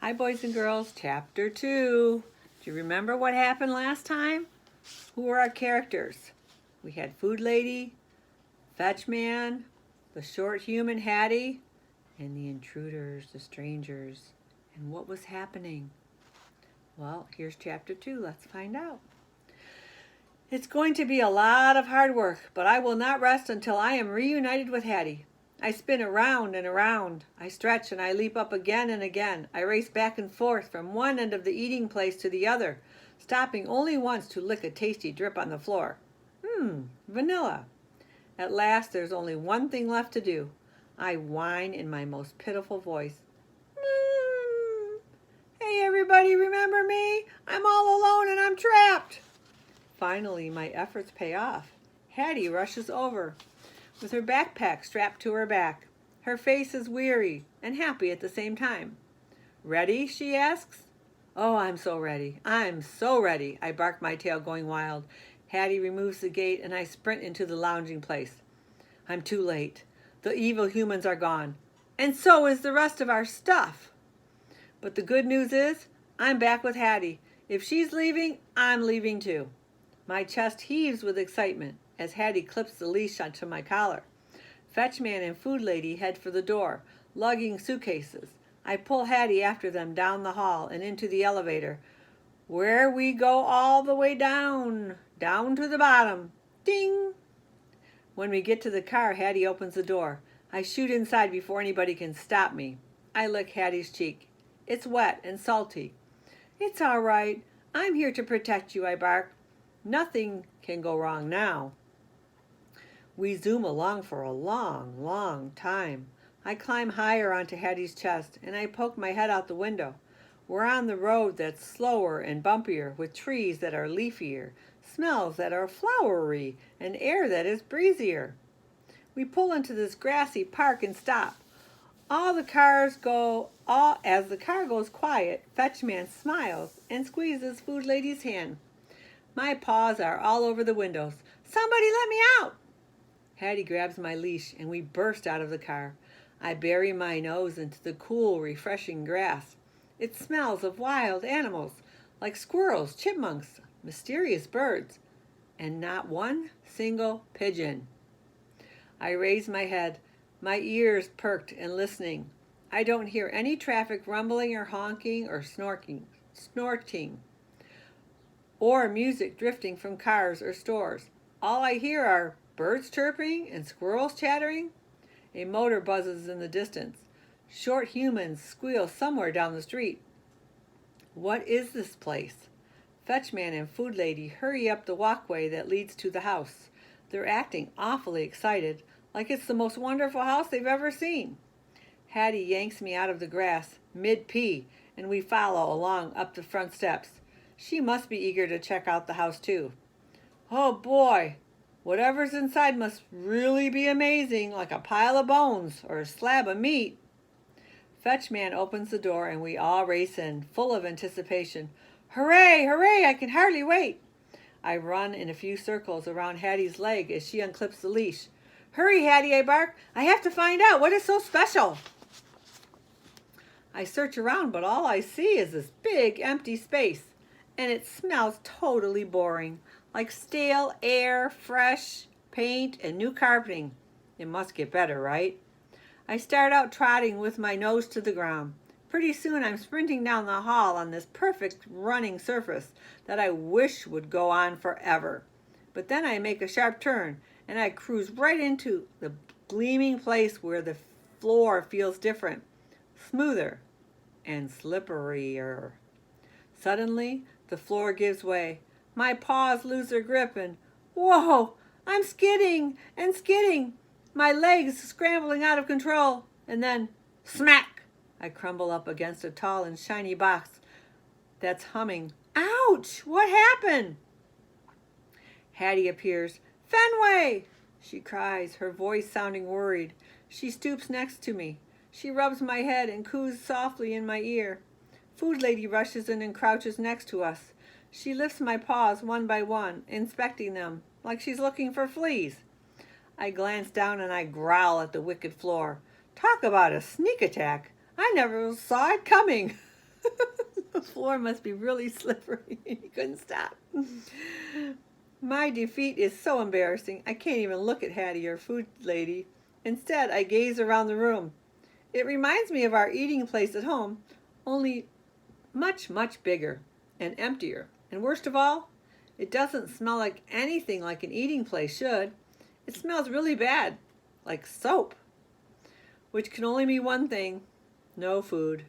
Hi, boys and girls, chapter 2. Do you remember what happened last time? Who were our characters? We had Food Lady, Fetch Man, the short human Hattie, and the intruders, the strangers. And what was happening? Well, here's chapter 2. Let's find out. It's going to be a lot of hard work, but I will not rest until I am reunited with Hattie. I spin around and around. I stretch and I leap up again and again. I race back and forth from one end of the eating place to the other, stopping only once to lick a tasty drip on the floor. Vanilla. At last, there's only one thing left to do. I whine in my most pitiful voice. Hey, everybody, remember me? I'm all alone and I'm trapped. Finally, my efforts pay off. Hattie rushes over with her backpack strapped to her back. Her face is weary and happy at the same time. Ready? She asks. Oh, I'm so ready. I'm so ready. I bark my tail going wild. Hattie removes the gate and I sprint into the lounging place. I'm too late. The evil humans are gone. And so is the rest of our stuff. But the good news is, I'm back with Hattie. If she's leaving, I'm leaving too. My chest heaves with excitement as Hattie clips the leash onto my collar. Fetchman and Food Lady head for the door, lugging suitcases. I pull Hattie after them down the hall and into the elevator, where we go all the way down to the bottom. Ding! When we get to the car, Hattie opens the door. I shoot inside before anybody can stop me. I lick Hattie's cheek. It's wet and salty. It's all right. I'm here to protect you, I bark. Nothing can go wrong now. We zoom along for a long, long time. I climb higher onto Hattie's chest and I poke my head out the window. We're on the road that's slower and bumpier, with trees that are leafier, smells that are flowery, and air that is breezier. We pull into this grassy park and stop. As the car goes quiet, Fetchman smiles and squeezes Food Lady's hand. My paws are all over the windows. Somebody let me out! Hattie grabs my leash and we burst out of the car. I bury my nose into the cool, refreshing grass. It smells of wild animals, like squirrels, chipmunks, mysterious birds, and not one single pigeon. I raise my head, my ears perked and listening. I don't hear any traffic rumbling or honking or snorting, or music drifting from cars or stores. All I hear are birds chirping and squirrels chattering. A motor buzzes in the distance. Short humans squeal somewhere down the street. What is this place? Fetchman and Food Lady hurry up the walkway that leads to the house. They're acting awfully excited, like it's the most wonderful house they've ever seen. Hattie yanks me out of the grass, mid-pee, and we follow along up the front steps. She must be eager to check out the house too. Oh boy, whatever's inside must really be amazing, like a pile of bones or a slab of meat. Fetchman opens the door and we all race in, full of anticipation. Hooray, hooray, I can hardly wait. I run in a few circles around Hattie's leg as she unclips the leash. Hurry, Hattie, I bark. I have to find out what is so special. I search around, but all I see is this big empty space. And it smells totally boring, like stale air, fresh paint, and new carpeting. It must get better, right? I start out trotting with my nose to the ground. Pretty soon I'm sprinting down the hall on this perfect running surface that I wish would go on forever. But then I make a sharp turn and I cruise right into the gleaming place where the floor feels different, smoother, and slipperier. Suddenly, the floor gives way. My paws lose their grip and, whoa, I'm skidding and skidding. My legs scrambling out of control. And then, smack, I crumble up against a tall and shiny box that's humming. Ouch, what happened? Hattie appears. Fenway, she cries, her voice sounding worried. She stoops next to me. She rubs my head and coos softly in my ear. Food Lady rushes in and crouches next to us. She lifts my paws one by one, inspecting them, like she's looking for fleas. I glance down and I growl at the wicked floor. Talk about a sneak attack. I never saw it coming. The floor must be really slippery. He couldn't stop. My defeat is so embarrassing, I can't even look at Hattie or Food Lady. Instead, I gaze around the room. It reminds me of our eating place at home, only much, much bigger and emptier. And worst of all, it doesn't smell like anything like an eating place should. It smells really bad, like soap, which can only mean one thing: no food.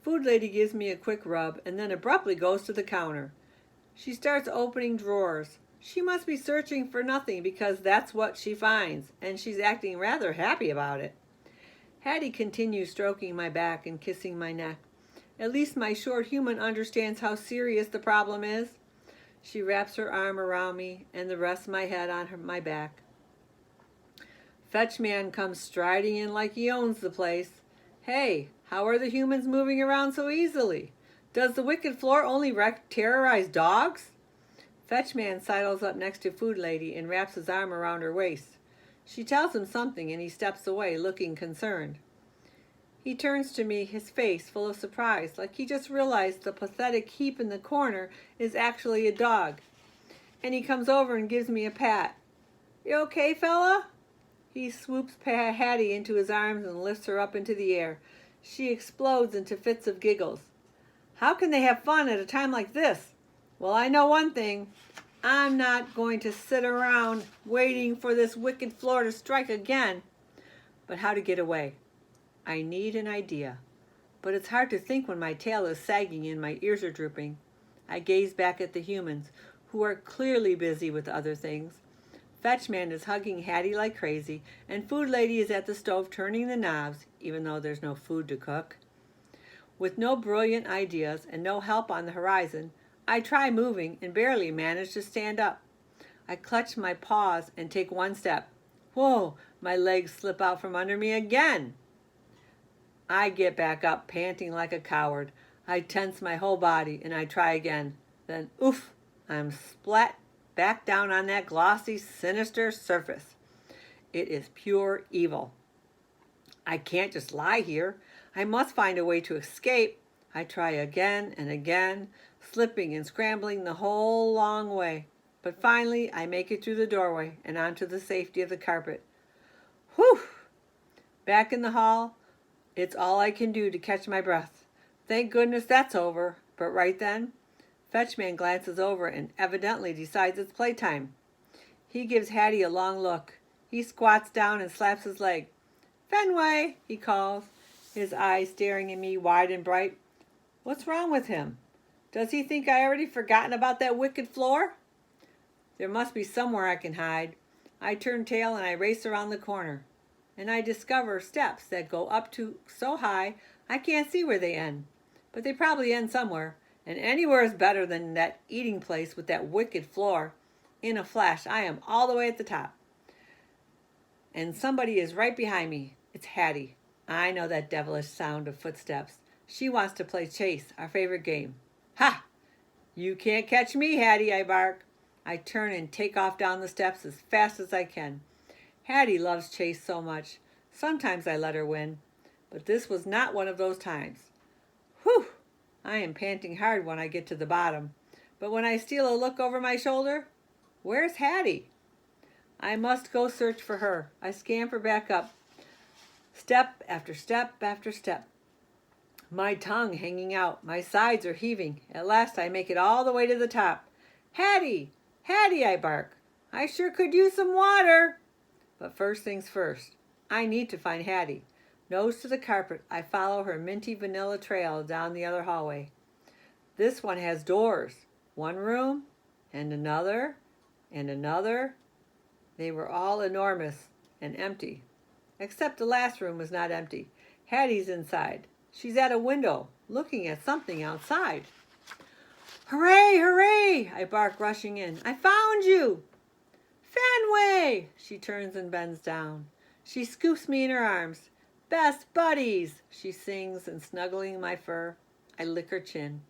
Food Lady gives me a quick rub and then abruptly goes to the counter. She starts opening drawers. She must be searching for nothing because that's what she finds, and she's acting rather happy about it. Hattie continues stroking my back and kissing my neck. At least my short human understands how serious the problem is. She wraps her arm around me and the rest of my head on my back. Fetch Man comes striding in like he owns the place. Hey, how are the humans moving around so easily? Does the wicked floor only terrorize dogs? Fetch Man sidles up next to Food Lady and wraps his arm around her waist. She tells him something and he steps away, looking concerned. He turns to me, his face full of surprise, like he just realized the pathetic heap in the corner is actually a dog. And he comes over and gives me a pat. You okay, fella? He swoops Hattie into his arms and lifts her up into the air. She explodes into fits of giggles. How can they have fun at a time like this? Well, I know one thing. I'm not going to sit around waiting for this wicked floor to strike again. But how to get away? I need an idea. But it's hard to think when my tail is sagging and my ears are drooping. I gaze back at the humans, who are clearly busy with other things. Fetch Man is hugging Hattie like crazy, and Food Lady is at the stove turning the knobs, even though there's no food to cook. With no brilliant ideas and no help on the horizon, I try moving and barely manage to stand up. I clutch my paws and take one step. Whoa, my legs slip out from under me again. I get back up, panting like a coward. I tense my whole body and I try again. Then, oof, I'm splat back down on that glossy, sinister surface. It is pure evil. I can't just lie here. I must find a way to escape. I try again and again, slipping and scrambling the whole long way. But finally, I make it through the doorway and onto the safety of the carpet. Whew! Back in the hall, it's all I can do to catch my breath. Thank goodness that's over. But right then, Fetchman glances over and evidently decides it's playtime. He gives Hattie a long look. He squats down and slaps his leg. Fenway, he calls, his eyes staring at me wide and bright. What's wrong with him? Does he think I already forgotten about that wicked floor? There must be somewhere I can hide. I turn tail and I race around the corner. And I discover steps that go up to so high I can't see where they end. But they probably end somewhere, and anywhere is better than that eating place with that wicked floor. In a flash, I am all the way at the top. And somebody is right behind me. It's Hattie. I know that devilish sound of footsteps. She wants to play chase, our favorite game. Ha! You can't catch me, Hattie, I bark. I turn and take off down the steps as fast as I can. Hattie loves chase so much. Sometimes I let her win. But this was not one of those times. Whew! I am panting hard when I get to the bottom. But when I steal a look over my shoulder, where's Hattie? I must go search for her. I scamper back up, step after step after step. My tongue hanging out, my sides are heaving. At last I make it all the way to the top. Hattie! Hattie, I bark. I sure could use some water. But first things first, I need to find Hattie. Nose to the carpet, I follow her minty vanilla trail down the other hallway. This one has doors. One room, and another, and another. They were all enormous and empty. Except the last room was not empty. Hattie's inside. She's at a window, looking at something outside. Hooray, hooray! I bark, rushing in. I found you! Fenway! She turns and bends down. She scoops me in her arms. Best buddies, she sings, and snuggling my fur, I lick her chin.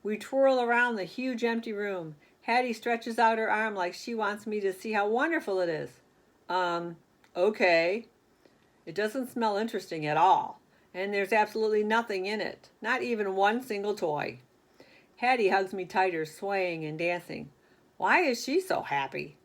We twirl around the huge empty room. Hattie stretches out her arm like she wants me to see how wonderful it is. Okay. It doesn't smell interesting at all. and there's absolutely nothing in it, not even one single toy. Hattie hugs me tighter, swaying and dancing. Why is she so happy?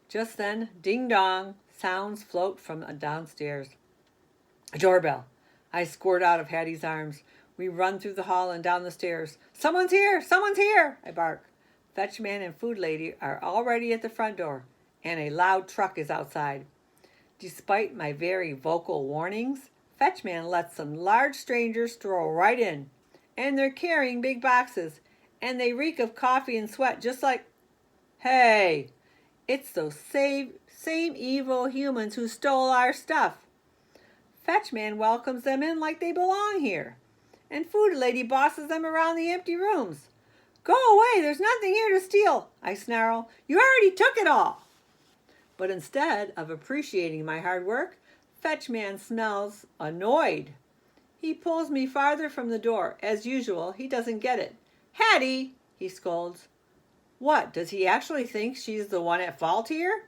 Just then, ding dong, sounds float from downstairs. A doorbell. I squirt out of Hattie's arms. We run through the hall and down the stairs. Someone's here! Someone's here! I bark. Fetchman and Food Lady are already at the front door, and a loud truck is outside. Despite my very vocal warnings, Fetchman lets some large strangers stroll right in. And they're carrying big boxes, and they reek of coffee and sweat just like... Hey! It's those same evil humans who stole our stuff. Fetchman welcomes them in like they belong here, and Food Lady bosses them around the empty rooms. Go away, there's nothing here to steal, I snarl. You already took it all. But instead of appreciating my hard work, Fetchman smells annoyed. He pulls me farther from the door. As usual, he doesn't get it. Hattie, he scolds. What, does he actually think she's the one at fault here?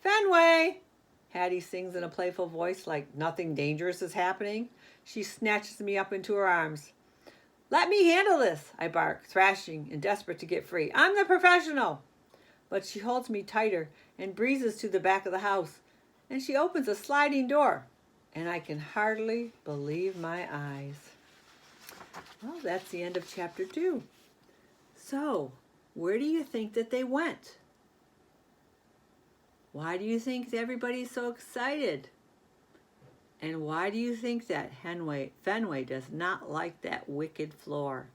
Fenway, Hattie sings in a playful voice like nothing dangerous is happening. She snatches me up into her arms. Let me handle this, I bark, thrashing and desperate to get free. I'm the professional. But she holds me tighter and breezes to the back of the house, and she opens a sliding door, and I can hardly believe my eyes. Well, that's the end of chapter 2. So, where do you think that they went? Why do you think everybody's so excited? And why do you think that Fenway does not like that wicked floor?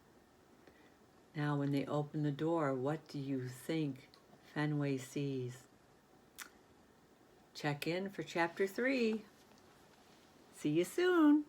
Now, when they open the door, what do you think Fenway sees? Check in for chapter 3. See you soon.